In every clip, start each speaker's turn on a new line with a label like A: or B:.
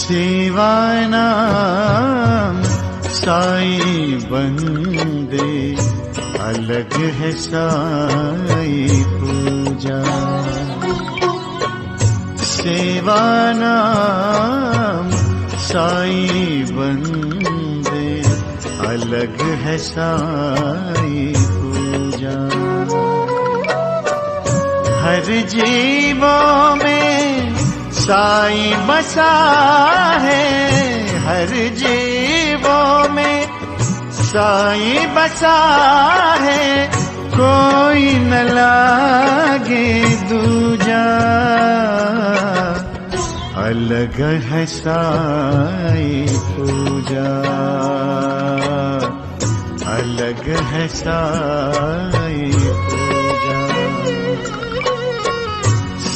A: सेवानाम साई बंदे, अलग है साई पूजा। सेवानाम साई बंदे, अलग है साई पूजा। हर जीवों में साई बसा है, हर जीवों में साई बसा है, कोई न लागे दूजा। अलग है साई पूजा, अलग है साई पूजा।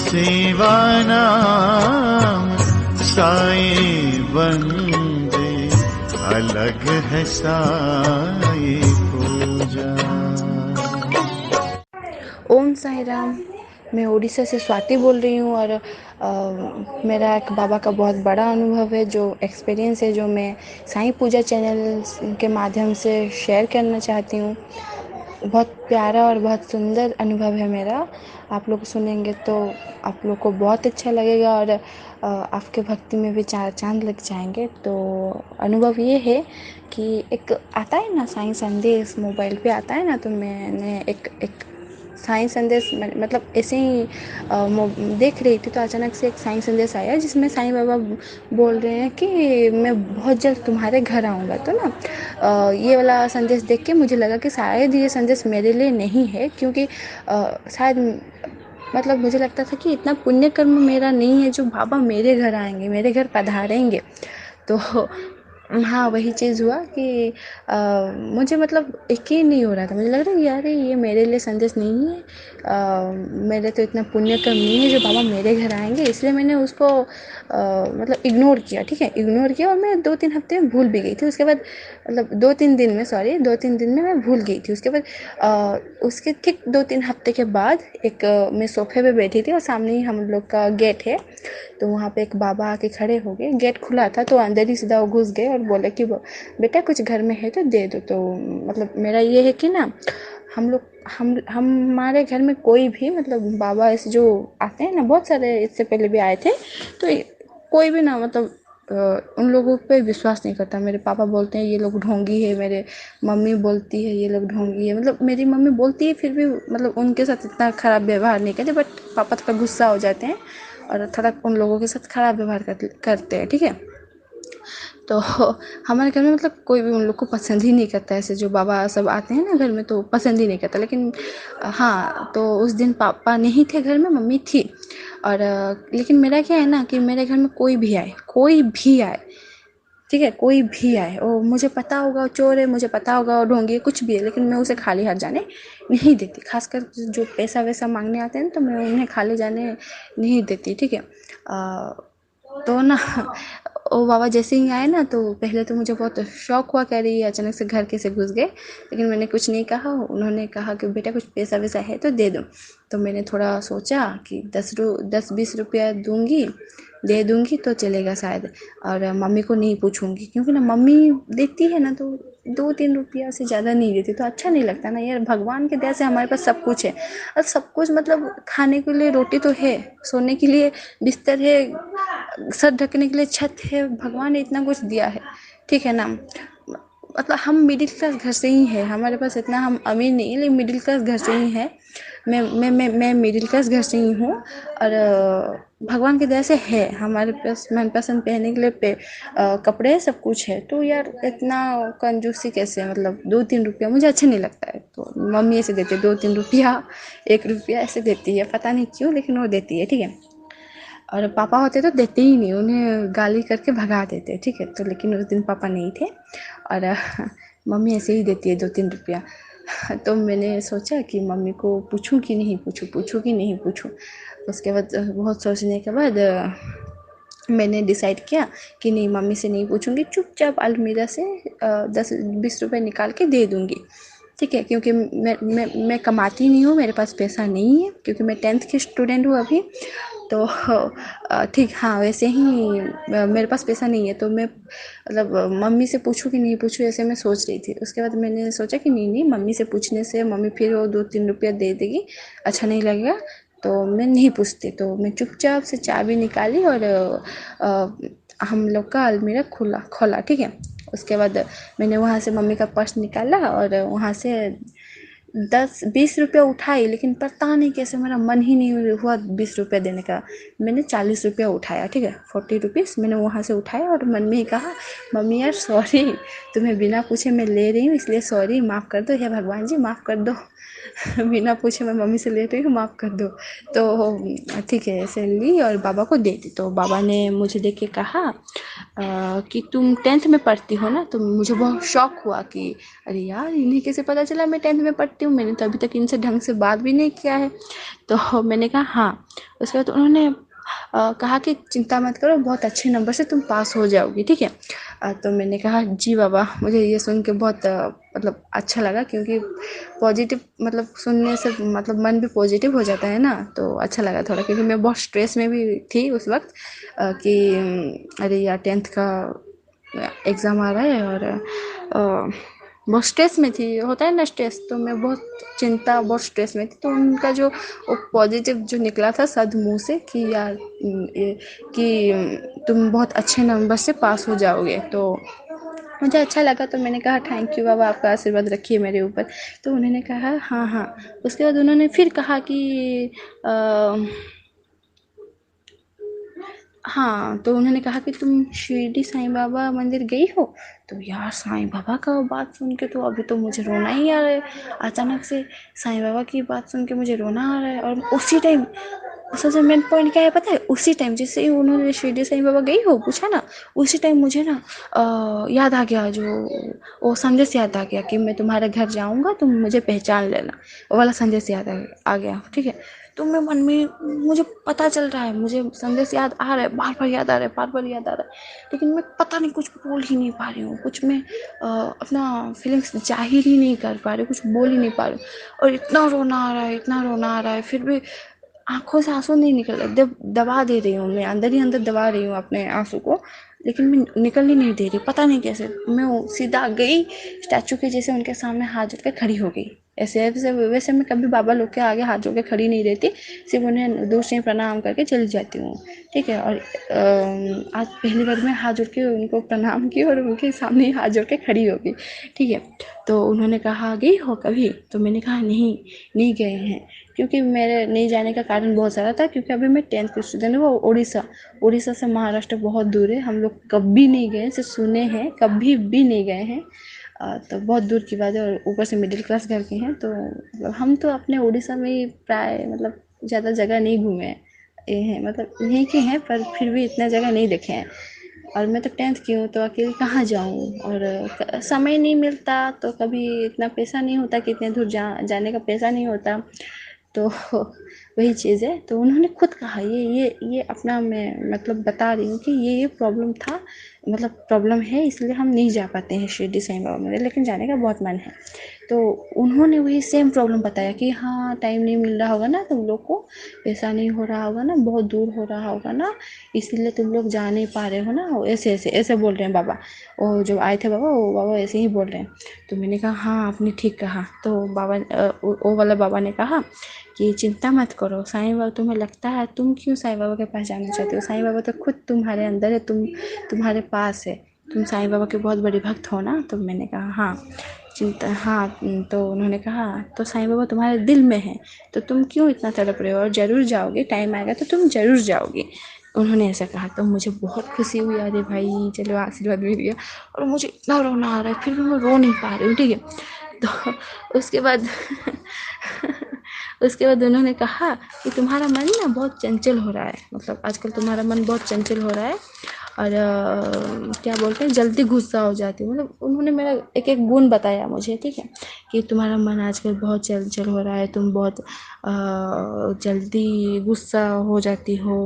A: सेवानाम साई बंदे, अलग है साई पूजा।
B: ओम साई राम। मैं उड़ीसा से स्वाति बोल रही हूँ और मेरा एक बाबा का बहुत बड़ा अनुभव है, जो एक्सपीरियंस है, जो मैं साईं पूजा चैनल के माध्यम से शेयर करना चाहती हूँ। बहुत प्यारा और बहुत सुंदर अनुभव है मेरा। आप लोग सुनेंगे तो आप लोग को बहुत अच्छा लगेगा और आपके भक्ति में भी चार चांद लग जाएंगे। तो अनुभव ये है कि एक आता है ना साईं संदेश, मोबाइल पे आता है ना, तो मैंने एक साईं संदेश मतलब ऐसे ही देख रही थी, तो अचानक से एक साईं संदेश आया जिसमें साईं बाबा बोल रहे हैं कि मैं बहुत जल्द तुम्हारे घर आऊँगा। तो ना ये वाला संदेश देख के मुझे लगा कि शायद ये संदेश मेरे लिए नहीं है, क्योंकि शायद मतलब मुझे लगता था कि इतना पुण्य कर्म मेरा नहीं है जो बाबा मेरे घर आएंगे, मेरे घर पधारेंगे। तो हाँ, वही चीज़ हुआ कि मुझे मतलब यकीन नहीं हो रहा था। मुझे लग रहा है यार ये मेरे लिए संदेश नहीं है, मेरे तो इतना पुण्य कर्म नहीं है जो बाबा मेरे घर आएंगे। इसलिए मैंने उसको मतलब इग्नोर किया। ठीक है, इग्नोर किया और मैं 2-3 हफ्ते में भूल भी गई थी। उसके बाद मतलब 2-3 दिन में मैं भूल गई थी। उसके बाद उसके ठीक 2-3 हफ्ते के बाद एक मैं सोफे पे बैठी थी और सामने ही हम लोग का गेट है, तो वहाँ पे एक बाबा आके खड़े हो गए। गेट खुला था तो अंदर ही सीधा वो घुस गए और बोले कि बेटा कुछ घर में है तो दे दो। तो मतलब मेरा ये है कि ना हम लोग हमारे घर में कोई भी मतलब बाबा ऐसे जो आते हैं ना, बहुत सारे इससे पहले भी आए थे, तो कोई भी ना मतलब उन लोगों पे विश्वास नहीं करता। मेरे पापा बोलते हैं ये लोग ढोंगी है, मेरे मम्मी बोलती है ये लोग ढोंगी है। मतलब मेरी मम्मी बोलती है फिर भी मतलब उनके साथ इतना ख़राब व्यवहार नहीं करते, बट पापा थोड़ा गुस्सा हो जाते हैं और थोड़ा उन लोगों के साथ ख़राब व्यवहार करते हैं। ठीक है, तो हमारे घर में मतलब कोई भी उन लोग को पसंद ही नहीं करता। ऐसे जो बाबा सब आते हैं ना घर में तो पसंद ही नहीं करता। लेकिन हाँ, तो उस दिन पापा नहीं थे घर में, मम्मी थी। और लेकिन मेरा क्या है ना कि मेरे घर में कोई भी आए, ठीक है, कोई भी आए, वो मुझे पता होगा वो चोर है, मुझे पता होगा वो ढोंगी है, कुछ भी है, लेकिन मैं उसे खाली हाथ जाने नहीं देती। खासकर जो पैसा वैसा मांगने आते हैं तो मैं उन्हें खाली जाने नहीं देती। ठीक है, तो ना वो बाबा जैसे ही आए ना, तो पहले तो मुझे बहुत शौक हुआ, कह रही है अचानक से घर कैसे घुस गए। लेकिन मैंने कुछ नहीं कहा। उन्होंने कहा कि बेटा कुछ पैसा वैसा है तो दे दो। तो मैंने थोड़ा सोचा कि 10-20 रुपया दे दूंगी तो चलेगा शायद, और मम्मी को नहीं पूछूंगी, क्योंकि ना मम्मी देती है ना तो 2-3 रुपया से ज़्यादा नहीं देती, तो अच्छा नहीं लगता ना यार। भगवान के दया से हमारे पास सब कुछ है, और सब कुछ मतलब खाने के लिए रोटी तो है, सोने के लिए बिस्तर है, सर ढकने के लिए छत है, भगवान ने इतना कुछ दिया है। ठीक है ना, मतलब हम मिडिल क्लास घर से ही है, हमारे पास इतना हम अमीर नहीं लेकिन मिडिल क्लास घर से ही है। मैं मिडिल क्लास घर से ही हूँ, और भगवान की दया से है हमारे पास मनपसंद पहनने के लिए कपड़े है, सब कुछ है। तो यार इतना कंजूसी कैसे, मतलब 2-3 रुपया मुझे अच्छा नहीं लगता है। तो मम्मी ऐसे देती है 2-3 रुपया, 1 रुपया ऐसे देती है, पता नहीं क्यों, लेकिन वो देती है। ठीक है, और पापा होते तो देते ही नहीं, उन्हें गाली करके भगा देते। ठीक है, तो लेकिन उस दिन पापा नहीं थे और मम्मी ऐसे ही देती है 2-3 रुपया। तो मैंने सोचा कि मम्मी को पूछूं कि नहीं पूछूं। उसके बाद बहुत सोचने के बाद मैंने डिसाइड किया कि नहीं, मम्मी से नहीं पूछूंगी, चुपचाप अलमीरा से 10-20 रुपये निकाल के दे दूंगी। ठीक है, क्योंकि मैं कमाती नहीं हूँ, मेरे पास पैसा नहीं है, क्योंकि मैं 10th की स्टूडेंट हूँ अभी। तो ठीक, हाँ वैसे ही मेरे पास पैसा नहीं है, तो मैं मतलब मम्मी से पूछूँ कि नहीं पूछूँ, ऐसे मैं सोच रही थी। उसके बाद मैंने सोचा कि नहीं नहीं, मम्मी से पूछने से मम्मी फिर वो 2-3 रुपया दे देगी, अच्छा नहीं लगेगा, तो मैं नहीं पूछती। तो मैं चुपचाप से चाबी निकाली और हम लोग का अलमीरा खुला खोला, ठीक है। उसके बाद मैंने वहाँ से मम्मी का पर्स निकाला और वहाँ से 10-20 रुपया उठाई, लेकिन पता नहीं कैसे मेरा मन ही नहीं हुआ 20 रुपया देने का। मैंने 40 रुपया उठाया, ठीक है, 40 रुपीज़ मैंने वहाँ से उठाया और मन में ही कहा, मम्मी यार सॉरी, तुम्हें बिना पूछे मैं ले रही हूँ, इसलिए सॉरी, माफ़ कर दो, हे भगवान जी माफ़ कर दो। बिना पूछे मैं मम्मी से ले रही हूँ, माफ़ कर दो। तो ठीक है, ऐसे ली और बाबा को दे दी। तो बाबा ने मुझे देख के कहा कि तुम 10th में पढ़ती हो ना। तो मुझे बहुत शौक हुआ कि अरे यार, इन्हें कैसे पता चला मैं 10th में पढ़ती हूँ, मैंने तो अभी तक इनसे ढंग से बात भी नहीं किया है। तो मैंने कहा हाँ। उसके बाद उन्होंने कहा कि चिंता मत करो, बहुत अच्छे नंबर से तुम पास हो जाओगी, ठीक है। तो मैंने कहा जी बाबा। मुझे ये सुन के बहुत मतलब अच्छा लगा, क्योंकि पॉजिटिव मतलब सुनने से मतलब मन भी पॉजिटिव हो जाता है ना, तो अच्छा लगा थोड़ा, क्योंकि मैं बहुत स्ट्रेस में भी थी उस वक्त कि अरे यार 10th का एग्ज़ाम आ रहा है और बहुत स्ट्रेस में थी, होता है ना स्ट्रेस, तो मैं बहुत चिंता बहुत स्ट्रेस में थी। तो उनका जो वो पॉजिटिव जो निकला था सद मुंह से कि यार कि तुम बहुत अच्छे नंबर से पास हो जाओगे, तो मुझे अच्छा लगा। तो मैंने कहा थैंक यू बाबा, आपका आशीर्वाद रखिए मेरे ऊपर। तो उन्होंने कहा हाँ हाँ। उसके बाद उन्होंने फिर कहा कि हाँ, तो उन्होंने कहा कि तुम शिरडी साईं बाबा मंदिर गई हो। तो यार साईं बाबा का बात सुन के तो अभी तो मुझे रोना ही आ रहा है। अचानक से साईं बाबा की बात सुन के मुझे रोना आ रहा है। और उसी टाइम सबसे मेन पॉइंट क्या है पता है, उसी टाइम जैसे ही उन्होंने शिरडी साईं बाबा गई हो पूछा ना, उसी टाइम मुझे ना याद आ गया, जो वो संदेश याद आ गया कि मैं तुम्हारे घर जाऊंगा, तुम मुझे पहचान लेना, वो वाला संदेश याद आ गया, ठीक है। तो मैं मन में, मुझे पता चल रहा है, मुझे संदेश याद आ रहा है, बार बार याद आ रहा है, बार बार याद आ रहा है, लेकिन मैं पता नहीं कुछ बोल ही नहीं पा रही हूँ, कुछ मैं अपना फीलिंग्स जाहिर ही नहीं कर पा रही, कुछ बोल ही नहीं पा रही हूँ। और इतना रोना आ रहा है, इतना रोना आ रहा है, फिर भी आंखों से आंसू नहीं निकल रहे, दबा दे रही हूँ मैं, अंदर ही अंदर दबा रही हूँ अपने आंसू को, लेकिन मैं निकल ही नहीं दे रही, पता नहीं कैसे। मैं सीधा गई स्टैचू के जैसे उनके सामने हाथ जोड़ के खड़ी हो गई। ऐसे वैसे वैसे मैं कभी बाबा लोग के आगे हाथ जोड़ के खड़ी नहीं रहती, सिर्फ उन्हें दूर से प्रणाम करके चली जाती हूँ, ठीक है। और आज पहली बार मैं हाथ जोड़ के उनको प्रणाम की और उनके सामने ही हाथ जोड़ के खड़ी हो गई, ठीक है। तो उन्होंने कहा गई हो कभी? तो मैंने कहा नहीं, नहीं गए हैं, क्योंकि मेरे नहीं जाने का कारण बहुत सारा था, क्योंकि अभी मैं 10th की स्टूडेंट हूँ। वो उड़ीसा से महाराष्ट्र बहुत दूर है, हम लोग कभी नहीं गए, सिर्फ सुने हैं, कभी भी नहीं गए हैं। तो बहुत दूर की बात है, और ऊपर से मिडिल क्लास घर के हैं, तो मतलब हम तो अपने उड़ीसा में ही प्राय मतलब ज़्यादा जगह नहीं घूमे हैं, मतलब यहीं के हैं, पर फिर भी इतना जगह नहीं देखे हैं। और मैं तो 10th की हूँ, तो अकेले कहाँ जाऊँ, और समय नहीं मिलता, तो कभी इतना पैसा नहीं होता कि इतने दूर जाने का पैसा नहीं होता, तो वही चीज़ है। तो उन्होंने खुद कहा, ये अपना मैं मतलब बता रही हूँ कि ये प्रॉब्लम था, मतलब प्रॉब्लम है, इसलिए हम नहीं जा पाते हैं शिरडी साईं बाबा मंदिर, लेकिन जाने का बहुत मन है। तो उन्होंने वही सेम प्रॉब्लम बताया कि हाँ टाइम नहीं मिल रहा होगा ना तुम लोग को, ऐसा नहीं हो रहा होगा ना, बहुत दूर हो रहा होगा ना, इसीलिए तुम लोग जा नहीं पा रहे हो ना, ऐसे ऐसे ऐसे बोल रहे हैं बाबा। वो जो आए थे बाबा, वो बाबा ऐसे ही बोल रहे हैं। तो मैंने कहा हाँ आपने ठीक कहा। तो बाबा वो वाला बाबा ने कहा कि चिंता मत करो, साईं बाबा, तुम्हें लगता है तुम क्यों साईं बाबा के पास जाना चाहते हो, साईं बाबा तो खुद तुम्हारे अंदर है, तुम्हारे पास है, तुम साईं बाबा के बहुत बड़ी भक्त हो ना। तो मैंने कहा हाँ चिंता, हाँ। तो उन्होंने कहा तो साईं बाबा तुम्हारे दिल में है, तो तुम क्यों इतना तड़प रहे हो, और ज़रूर जाओगे, टाइम आएगा तो तुम ज़रूर जाओगे। उन्होंने ऐसा कहा, तो मुझे बहुत खुशी हुई, अरे भाई चलो आशीर्वाद मिल गया। और मुझे इतना रोना आ रहा है, फिर भी मैं रो नहीं पा रही हूँ, ठीक है। तो उसके बाद उसके बाद उन्होंने कहा कि तुम्हारा मन ना बहुत चंचल हो रहा है, मतलब आजकल तुम्हारा मन बहुत चंचल हो रहा है, और क्या बोलते हैं, जल्दी गुस्सा हो जाती है, मतलब उन्होंने मेरा एक एक गुण बताया मुझे, ठीक है, कि तुम्हारा मन आजकल बहुत चंचल हो रहा है, तुम बहुत जल्दी गुस्सा हो जाती हो,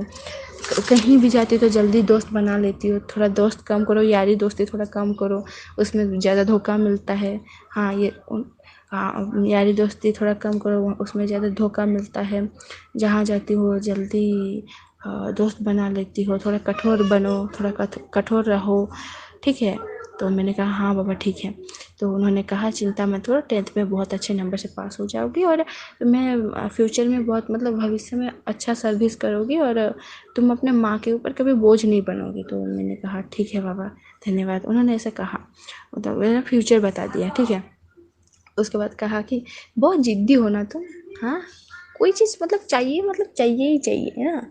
B: कहीं भी जाती हो तो जल्दी दोस्त बना लेती हो, थोड़ा दोस्त कम करो, यारी दोस्ती थोड़ा कम करो, उसमें ज़्यादा धोखा मिलता है। हाँ हाँ, यारी दोस्ती थोड़ा कम करो, उसमें ज़्यादा धोखा मिलता है। जहाँ जाती हो जल्दी दोस्त बना लेती हो, थोड़ा कठोर बनो, थोड़ा कठोर रहो, ठीक है। तो मैंने कहा हाँ बाबा ठीक है। तो उन्होंने कहा चिंता मत करो, 10th में बहुत अच्छे नंबर से पास हो जाओगी और मैं फ्यूचर में बहुत मतलब भविष्य में अच्छा सर्विस करोगी और तुम अपने माँ के ऊपर कभी बोझ नहीं बनोगी। तो मैंने कहा ठीक है बाबा, धन्यवाद। उन्होंने ऐसा कहा, मतलब मेरा फ्यूचर बता दिया, ठीक है। उसके बाद कहा कि बहुत ज़िद्दी हो ना तुम, हाँ कोई चीज़ मतलब चाहिए ही चाहिए है ना,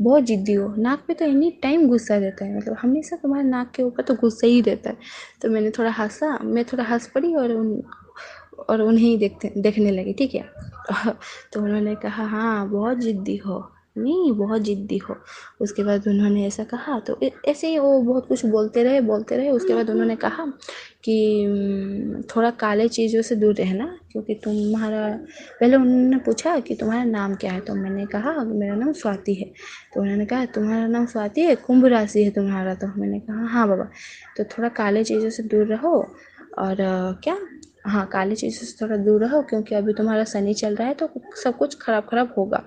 B: बहुत ज़िद्दी हो, नाक पे तो एनी टाइम गुस्सा रहता है, मतलब हमेशा तुम्हारे नाक के ऊपर तो गुस्सा ही रहता है। तो मैंने थोड़ा हंसा, मैं थोड़ा हंस पड़ी और उन्हें देखने लगी, ठीक है। तो उन्होंने कहा हाँ बहुत ज़िद्दी हो, नहीं बहुत ज़िद्दी हो। उसके बाद उन्होंने ऐसा कहा, तो ऐसे ही वो बहुत कुछ बोलते रहे। उसके बाद उन्होंने कहा कि थोड़ा काले चीज़ों से दूर रहना, क्योंकि तुम्हारा, पहले उन्होंने पूछा कि तुम्हारा नाम क्या है। तो मैंने कहा मेरा नाम स्वाति है। तो उन्होंने कहा तुम्हारा नाम स्वाति है, कुंभ राशि है तुम्हारा। तो मैंने कहा हाँ बाबा। तो थोड़ा काले चीज़ों से दूर रहो और क्या, हाँ काली चीज़ों से थोड़ा दूर रहो, क्योंकि अभी तुम्हारा शनि चल रहा है तो सब कुछ खराब होगा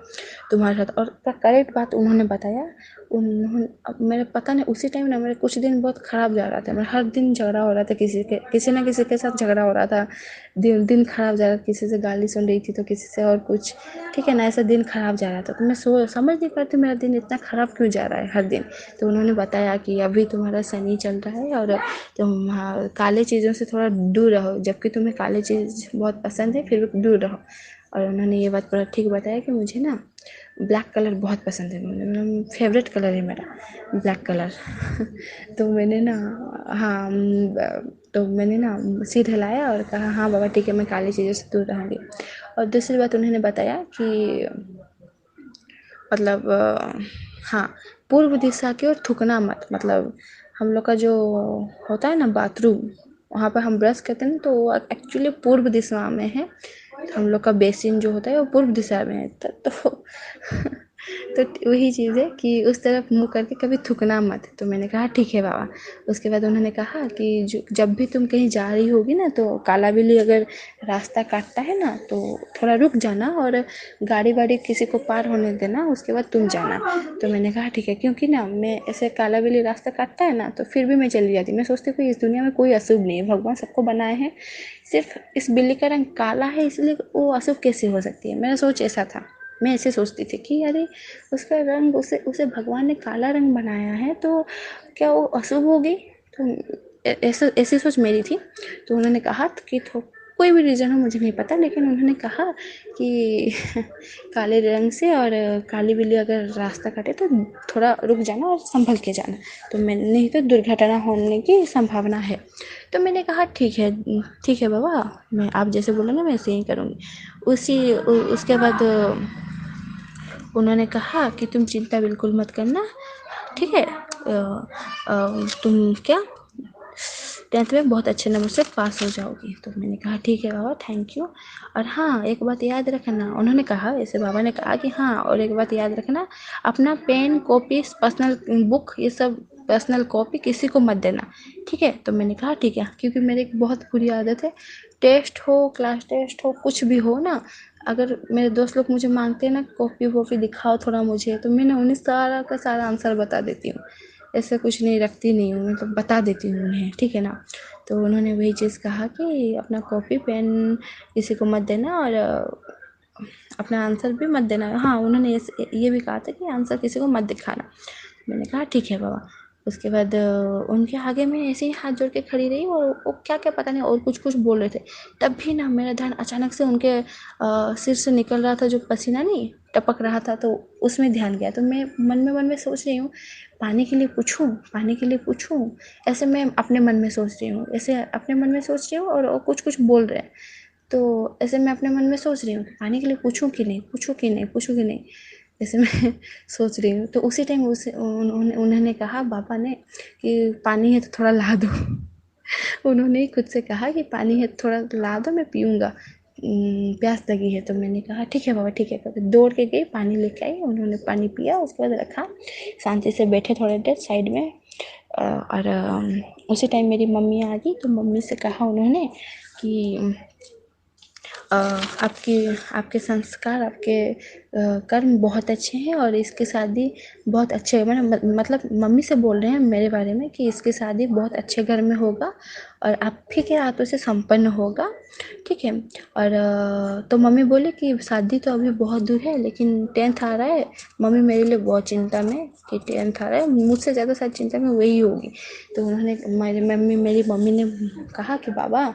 B: तुम्हारे साथ। और करेक्ट बात उन्होंने बताया। उन्होंने, अब मेरे पता नहीं उसी टाइम ना मेरे कुछ दिन बहुत ख़राब जा रहा था, मेरा हर दिन झगड़ा हो रहा था, किसी ना किसी के साथ झगड़ा हो रहा था, दिन ख़राब जा रहा था, किसी से गाली सुन रही थी तो किसी से और कुछ, ठीक है ना, ऐसा दिन ख़राब जा रहा था। तो मैं समझ नहीं पाती मेरा दिन इतना ख़राब क्यों जा रहा है हर दिन। तो उन्होंने बताया कि अभी तुम्हारा शनि चल रहा है और तुम काले चीज़ों से थोड़ा दूर रहो, जबकि तुम्हें काले चीज़ बहुत पसंद है फिर भी दूर रहो। और उन्होंने ये बात पूरा ठीक बताया कि मुझे ना ब्लैक कलर बहुत पसंद है, मतलब फेवरेट कलर है मेरा ब्लैक कलर। तो मैंने ना, हाँ तो मैंने ना सिर हिलाया और कहा हाँ बाबा ठीक है, मैं काली चीज़ों से दूर रहूँगी। और दूसरी बात उन्होंने बताया कि मतलब हाँ पूर्व दिशा की ओर थूकना मत, मतलब हम लोग का जो होता है ना बाथरूम, वहाँ पर हम ब्रश करते हैं ना, तो वो एक्चुअली पूर्व दिशा में है। तो हम लोग का बेसिन जो होता है वो पूर्व दिशा में है। तो तो वही चीज़ है कि उस तरफ मुँह करके कभी थूकना मत। तो मैंने कहा ठीक है बाबा। उसके बाद उन्होंने कहा कि जब भी तुम कहीं जा रही होगी ना, तो काला बिल्ली अगर रास्ता काटता है ना तो थोड़ा रुक जाना और गाड़ी वाड़ी किसी को पार होने देना, उसके बाद तुम जाना। तो मैंने कहा ठीक है, क्योंकि ना मैं ऐसे काला बिल्ली रास्ता काटता है ना तो फिर भी मैं चली जाती, मैं सोचती हूँ कि इस दुनिया में कोई अशुभ नहीं है, भगवान सबको बनाए हैं, सिर्फ इस बिल्ली का रंग काला है इसलिए वो अशुभ कैसे हो सकती है। मेरा सोच ऐसा था, मैं ऐसे सोचती थी कि अरे उसका रंग, उसे उसे भगवान ने काला रंग बनाया है तो क्या वो अशुभ होगी। तो ऐसी सोच मेरी थी। तो उन्होंने कहा कि कोई भी रीज़न हो मुझे नहीं पता, लेकिन उन्होंने कहा कि काले रंग से और काली बिल्ली अगर रास्ता काटे तो थोड़ा रुक जाना और संभल के जाना, तो मैं नहीं तो दुर्घटना होने की संभावना है। तो मैंने कहा ठीक है बाबा, मैं आप जैसे बोला ना मैं ऐसे ही करूँगी। उसके बाद उन्होंने कहा कि तुम चिंता बिल्कुल मत करना, ठीक है, तुम क्या 10th में बहुत अच्छे नंबर से पास हो जाओगी। तो मैंने कहा ठीक है बाबा, थैंक यू। और हाँ एक बात याद रखना, उन्होंने कहा, ऐसे बाबा ने कहा कि हाँ और एक बात याद रखना, अपना पेन कॉपी पर्सनल बुक ये सब पर्सनल कॉपी किसी को मत देना, ठीक है। तो मैंने कहा ठीक है, क्योंकि मेरी एक बहुत बुरी आदत है, टेस्ट हो क्लास टेस्ट हो कुछ भी हो ना, अगर मेरे दोस्त लोग मुझे मांगते हैं ना कॉपी वॉपी दिखाओ थोड़ा मुझे, तो मैंने उन्हें सारा का सारा आंसर बता देती हूँ, ऐसे कुछ नहीं रखती नहीं हूँ, मतलब बता देती हूँ उन्हें, ठीक है ना। तो उन्होंने वही चीज़ कहा कि अपना कॉपी पेन किसी को मत देना और अपना आंसर भी मत देना। हाँ उन्होंने ये भी कहा था कि आंसर किसी को मत दिखाना। मैंने कहा ठीक है बाबा। उसके बाद उनके आगे मैं ऐसे ही हाथ जोड़ के खड़ी रही और वो क्या क्या पता नहीं और कुछ कुछ बोल रहे थे। तब भी ना मेरा ध्यान अचानक से उनके सिर से निकल रहा था जो पसीना नहीं टपक रहा था, तो उसमें ध्यान गया। तो मैं मन में सोच रही हूँ पानी के लिए पूछूं, ऐसे मैं अपने मन में सोच रही हूँ, ऐसे अपने मन में सोच रही हूँ और कुछ कुछ बोल रहे हैं। तो ऐसे मैं अपने मन में सोच रही हूँ पानी के लिए पूछूं कि नहीं, पूछूं कि नहीं, ऐसे मैं सोच रही हूँ। तो उसी टाइम उन्होंने कहा पापा ने कि पानी है तो थोड़ा ला दो। उन्होंने ही खुद से कहा कि पानी है थोड़ा ला दो मैं पीऊँगा, प्यास लगी है। तो मैंने कहा ठीक है बाबा ठीक है, तो दौड़ के गई पानी लेके आई, उन्होंने पानी पिया, उसके बाद रखा, शांति से बैठे थोड़ी देर साइड में। और उसी टाइम मेरी मम्मी आ गई, तो मम्मी से कहा उन्होंने कि आपके संस्कार, आपके कर्म बहुत अच्छे हैं और इसकी शादी बहुत अच्छे मतलब मम्मी से बोल रहे हैं मेरे बारे में कि इसकी शादी बहुत अच्छे घर में होगा और आप ही के हाथों से संपन्न होगा, ठीक है। और तो मम्मी बोले कि शादी तो अभी बहुत दूर है लेकिन 10th आ रहा है। मम्मी मेरे लिए बहुत चिंता में कि 10th आ रहा है, मुझसे ज़्यादा शायद चिंता में वही होगी। तो उन्होंने मेरी मम्मी ने कहा कि बाबा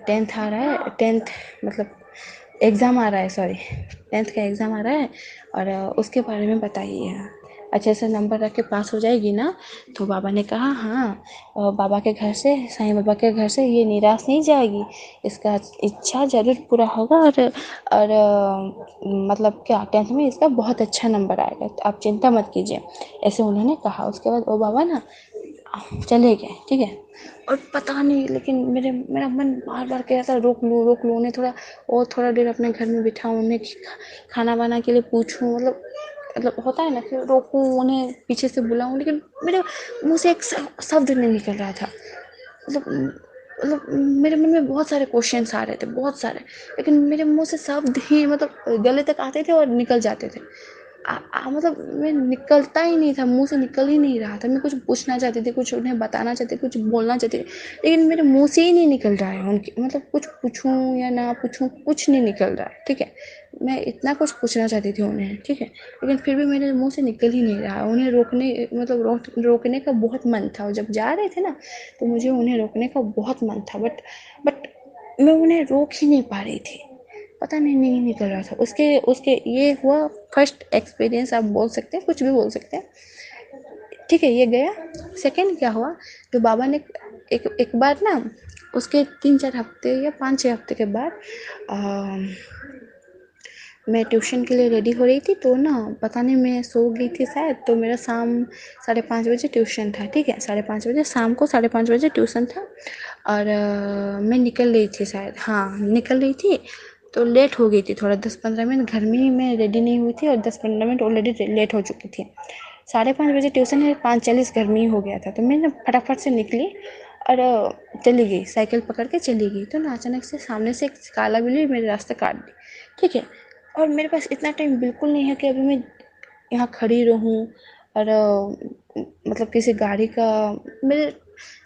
B: 10th आ रहा है, 10th मतलब एग्ज़ाम आ रहा है, सॉरी 10th का एग्ज़ाम आ रहा है और उसके बारे में बताइए, अच्छे से नंबर रख के पास हो जाएगी ना। तो बाबा ने कहा हाँ, बाबा के घर से, साईं बाबा के घर से ये निराश नहीं जाएगी, इसका इच्छा ज़रूर पूरा होगा और मतलब क्या 10th में इसका बहुत अच्छा नंबर आएगा, तो आप चिंता मत कीजिए, ऐसे उन्होंने कहा। उसके बाद वो बाबा ना चले गए, ठीक है। और पता नहीं लेकिन मेरा मन बार बार कह रहा था रोक लूँ उन्हें, थोड़ा देर अपने घर में बिठाऊँ, उन्हें खाना वाना के लिए पूछूँ, मतलब होता है ना कि रोकूँ उन्हें, पीछे से बुलाऊँ, लेकिन मेरे मुंह से एक शब्द नहीं निकल रहा था। मतलब मेरे मन में बहुत सारे क्वेश्चंस आ रहे थे, बहुत सारे, लेकिन मेरे मुंह से शब्द ही मतलब गले तक आते थे और निकल जाते थे। मतलब मैं निकलता ही नहीं था, मुंह से निकल ही नहीं रहा था। मैं कुछ पूछना चाहती थी, कुछ उन्हें बताना चाहती थी, कुछ बोलना चाहती थी, लेकिन मेरे मुंह से ही नहीं निकल रहा है उनकी, मतलब कुछ पूछूं या ना पूछूं, कुछ नहीं निकल रहा है, ठीक है। मैं इतना कुछ पूछना चाहती थी उन्हें, ठीक है, लेकिन फिर भी मेरे मुंह से निकल ही नहीं रहा। उन्हें रोकने का बहुत मन था, जब जा रहे थे ना तो मुझे उन्हें रोकने का बहुत मन था, बट मैं उन्हें रोक ही नहीं पा रही थी, पता नहीं निकल रहा था। उसके उसके ये हुआ फर्स्ट एक्सपीरियंस, आप बोल सकते हैं, कुछ भी बोल सकते हैं, ठीक है, ये गया। सेकंड क्या हुआ, तो बाबा ने एक बार ना, उसके 3-4 हफ्ते या 5-6 हफ्ते के बाद मैं ट्यूशन के लिए रेडी हो रही थी, तो ना पता नहीं मैं सो गई थी शायद, तो मेरा शाम 5:30 बजे ट्यूशन था, ठीक है, 5:30 बजे शाम को, 5:30 बजे ट्यूशन था। और मैं निकल रही थी शायद, हाँ निकल रही थी, तो लेट हो गई थी थोड़ा, 10-15 मिनट घर में ही मैं रेडी नहीं हुई थी और 10-15 मिनट ऑलरेडी लेट हो चुकी थी। 5:30 बजे ट्यूशन है, 5:40 घर में ही हो गया था, तो मैं ना फटाफट से निकली और चली गई, साइकिल पकड़ के चली गई। तो ना अचानक से सामने से एक काला बिल्ली मेरे रास्ते काट दी, ठीक है। और मेरे पास इतना टाइम बिल्कुल नहीं है कि अभी मैं यहाँ खड़ी रहूँ और मतलब किसी गाड़ी का, मेरे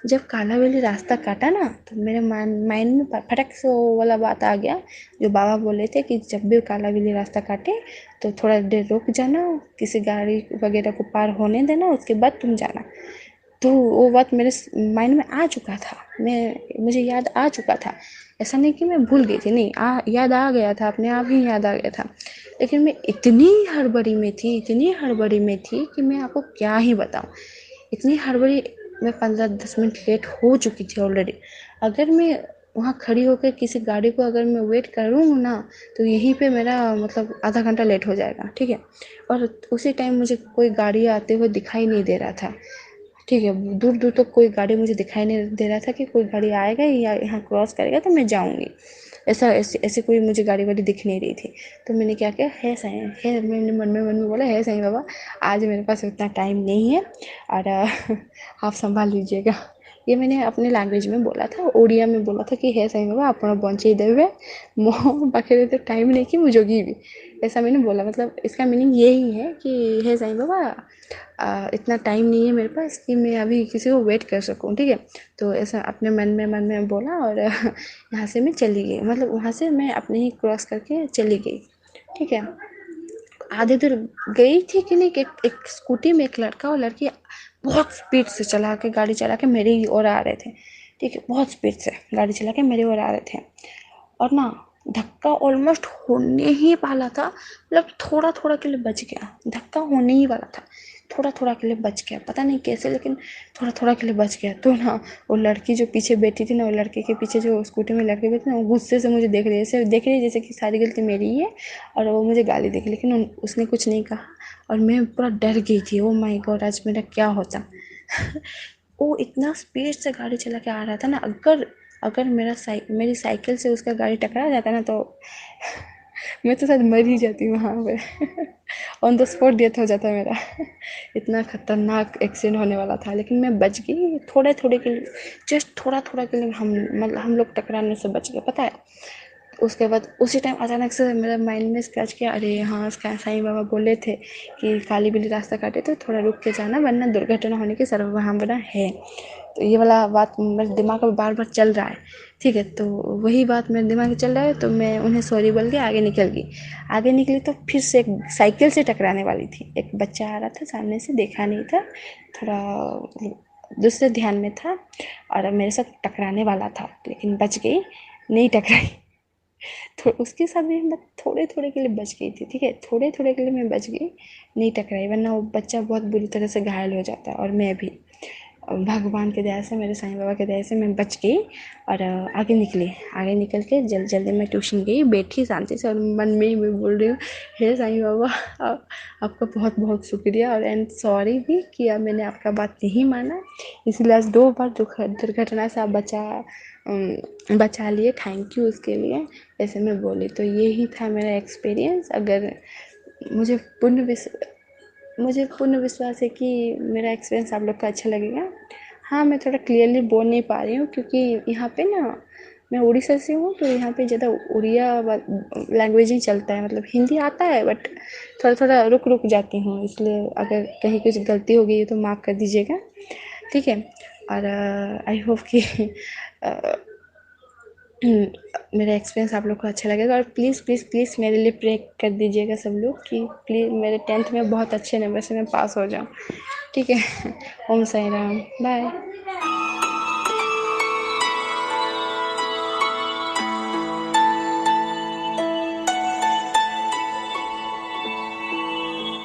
B: जब काला बिल्ली रास्ता काटा ना तो मेरे माइंड में फटक से वो वाला बात आ गया जो बाबा बोले थे कि जब भी काला बिल्ली रास्ता काटे तो थोड़ा देर रुक जाना, किसी गाड़ी वगैरह को पार होने देना, उसके बाद तुम जाना। तो वो बात मेरे माइंड में आ चुका था, मुझे याद आ चुका था, ऐसा नहीं कि मैं भूल गई थी, नहीं याद आ गया था, अपने आप ही याद आ गया था। लेकिन मैं इतनी हड़बड़ी में थी, इतनी हड़बड़ी में थी कि मैं आपको क्या ही बताऊं, इतनी हड़बड़ी, मैं 15-10 मिनट लेट हो चुकी थी ऑलरेडी। अगर मैं वहाँ खड़ी होकर किसी गाड़ी को अगर मैं वेट करूँ ना तो यहीं पे मेरा मतलब आधा घंटा लेट हो जाएगा, ठीक है। और उसी टाइम मुझे कोई गाड़ी आते हुए दिखाई नहीं दे रहा था, ठीक है, दूर दूर तक कोई गाड़ी मुझे दिखाई नहीं दे रहा था कि कोई गाड़ी आएगा या यहाँ क्रॉस करेगा तो मैं जाऊँगी, ऐसे कोई मुझे गाड़ी वाड़ी दिख नहीं रही थी। तो मैंने क्या किया, है साईं, है, मैंने मन में बोला, है साईं बाबा, आज मेरे पास उतना टाइम नहीं है और आप संभाल लीजिएगा। ये मैंने अपने लैंग्वेज में बोला था, ओडिया में बोला था कि हे साईं बाबा ଆପଣ बଞ୍ଚेଇ देवे, ମୋ पाखे तो टाइम नहीं कि ମୁଁ ଜଗିବି, ऐसा मैंने बोला। मतलब इसका मीनिंग यही है कि हे साईं बाबा इतना टाइम नहीं है मेरे पास कि मैं अभी किसी को वेट कर सकूं, ठीक है। तो ऐसा अपने मन में बोला और यहाँ से मैं चली गई, मतलब वहाँ से मैं अपने ही क्रॉस करके चली गई, ठीक है। आधे दूर गई थी कि नहीं कि एक स्कूटी में एक लड़का और लड़की बहुत स्पीड से चला के, गाड़ी चला के मेरे ही ओर आ रहे थे, ठीक है, बहुत स्पीड से गाड़ी चला के मेरे ओर आ रहे थे। और ना धक्का ऑलमोस्ट होने ही वाला था, मतलब थोड़ा थोड़ा के लिए बच गया, धक्का होने ही वाला था, थोड़ा थोड़ा के लिए बच गया, पता नहीं कैसे, लेकिन थोड़ा थोड़ा के लिए बच गया। तो ना वो लड़की जो पीछे बैठी थी ना, वो लड़के के पीछे जो स्कूटी में लड़के बैठे ना, वो गुस्से से मुझे देख रही है जैसे कि सारी गलती मेरी ही है और वो मुझे गाली देगी, लेकिन उसने कुछ नहीं कहा और मैं पूरा डर गई थी, ओ माय गॉड आज मेरा क्या होता। वो इतना स्पीड से गाड़ी चला के आ रहा था ना, अगर अगर मेरी साइकिल से उसका गाड़ी टकरा जाता ना तो मैं तो शायद मर ही जाती वहाँ पे ऑन द स्पॉट डेथ हो जाता मेरा इतना खतरनाक एक्सीडेंट होने वाला था, लेकिन मैं बच गई थोड़े थोड़े के लिए, जस्ट थोड़ा थोड़ा के लिए हम लोग टकराने से बच गए, पता है। उसके बाद उसी टाइम अचानक से मेरा माइंड में स्क्रैच किया, अरे हाँ साईं बाबा बोले थे कि काली बिल्ली रास्ता काटे तो थोड़ा रुक के जाना वरना दुर्घटना होने की संभावना है। तो ये वाला बात मेरे दिमाग में बार बार चल रहा है। ठीक है, तो वही बात मेरे दिमाग में चल रहा है, तो मैं उन्हें सॉरी बोल के आगे निकल गई। आगे निकली तो फिर से एक साइकिल से टकराने वाली थी। एक बच्चा आ रहा था सामने से, देखा नहीं था, थोड़ा दूसरे ध्यान में था और मेरे साथ टकराने वाला था, लेकिन बच गई, नहीं टकराई। तो उसके साथ भी मैं थोड़े थोड़े के लिए बच गई थी। ठीक है, थोड़े थोड़े के लिए मैं बच गई, नहीं टकराई, वरना वो बच्चा बहुत बुरी तरह से घायल हो जाता है। और मैं भी भगवान की दया से, मेरे साईं बाबा की दया से मैं बच गई और आगे निकली। आगे निकल के जल्दी जल्दी मैं ट्यूशन गई, बैठी शांति से और मन में ही मैं बोल रही हूँ, हे साईं बाबा, आपका बहुत बहुत शुक्रिया और एंड सॉरी भी किया, मैंने आपका बात नहीं माना, इसलिए आज 2 बार दुर्घटना से आप बचा लिए, थैंक यू उसके लिए, ऐसे मैं बोली। तो यही था मेरा एक्सपीरियंस। अगर मुझे पूर्ण विश मुझे पूर्ण विश्वास है कि मेरा एक्सपीरियंस आप लोग का अच्छा लगेगा। हाँ, मैं थोड़ा क्लियरली बोल नहीं पा रही हूँ क्योंकि यहाँ पे ना, मैं उड़ीसा से हूँ, तो यहाँ पे ज़्यादा उड़िया लैंग्वेज ही चलता है, मतलब हिंदी आता है बट थोड़ा थोड़ा रुक रुक जाती हूँ, इसलिए अगर कहीं कुछ गलती हो गई है तो माफ़ कर दीजिएगा। ठीक है, और आई होप कि मेरा एक्सपीरियंस आप लोग को अच्छा लगेगा। और प्लीज़ प्लीज़ प्लीज़ मेरे लिए प्रे कर दीजिएगा सब लोग कि प्लीज़ मेरे 10th में बहुत अच्छे नंबर से मैं पास हो जाऊँ। ठीक है। ओम साई राम, बाय।